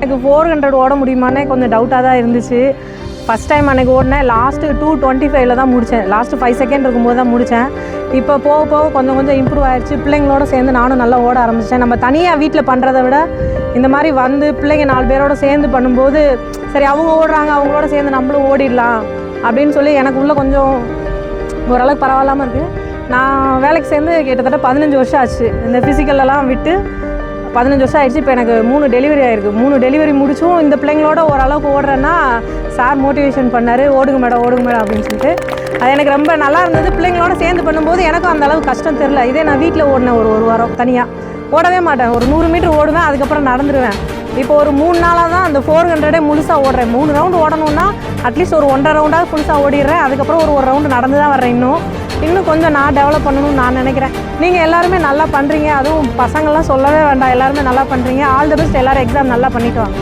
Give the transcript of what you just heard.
எனக்கு 400 ஓட முடியுமானே கொஞ்சம் டவுட்டாக தான் இருந்துச்சு. ஃபஸ்ட் டைம் அன்றைக்கி ஓடினேன். லாஸ்ட்டு 2:25 தான் முடித்தேன். லாஸ்ட்டு 5 செகண்ட் இருக்கும்போது தான் முடித்தேன். இப்போ போக போக கொஞ்சம் இம்ப்ரூவ் ஆகிடுச்சு. பிள்ளைங்களோட சேர்ந்து நானும் நல்லா ஓட ஆரம்பித்தேன். நம்ம தனியாக வீட்டில் பண்ணுறதை விட இந்த மாதிரி வந்து பிள்ளைங்க 4 பேரோட சேர்ந்து பண்ணும்போது சரி அவங்க ஓடுறாங்க, அவங்களோட சேர்ந்து நம்மளும் ஓடிடலாம் அப்படின்னு சொல்லி எனக்கு உள்ளே கொஞ்சம் ஓரளவுக்கு பரவாயில்லாமல் இருக்குது. நான் வேலைக்கு சேர்ந்து கிட்டத்தட்ட 15 வருஷம் ஆச்சு. இந்த ஃபிசிக்கலெல்லாம் விட்டு 15 வருஷம் ஆயிடுச்சு. இப்போ எனக்கு 3 டெலிவரி ஆகிருக்கு. 3 டெலிவரி முடிச்சும் இந்த பிள்ளைங்களோட ஓரளவுக்கு ஓடுறேன்னா சார் மோட்டிவேஷன் பண்ணார், ஓடுங்க மேடம் அப்படின்னு சொல்லிட்டு. அது எனக்கு ரொம்ப நல்லா இருந்தது. பிள்ளைங்களோட சேர்ந்து பண்ணும்போது எனக்கும் அந்த அளவுக்கு கஷ்டம் தெரில. இதே நான் வீட்டில் ஓடினேன் ஒரு வாரம் தனியாக ஓடவே மாட்டேன். ஒரு 100 மீட்டர் ஓடுவேன், அதுக்கப்புறம் நடந்துருவேன். இப்போ ஒரு 3 நாளாக தான் அந்த 400 முழுசாக ஓடுறேன். 3 ரவுண்டு ஓடணுன்னா அட்லீஸ்ட் ஒரு 1.5 ரவுண்டாவது ஃபுல்ஸாக ஓடிடுறேன். அதுக்கப்புறம் ஒரு ரவுண்டு நடந்து தான் வர்றேன். இன்னும் கொஞ்சம் நான் டெவலப் பண்ணணும்னு நான் நினைக்கிறேன். நீங்கள் எல்லாருமே நல்லா பண்ணுறீங்க. அதுவும் பசங்கள்லாம் சொல்லவே வேண்டாம், எல்லாருமே நல்லா பண்ணுறீங்க. All the best. எல்லோரும் எக்ஸாம் நல்லா பண்ணிக்குவாங்க.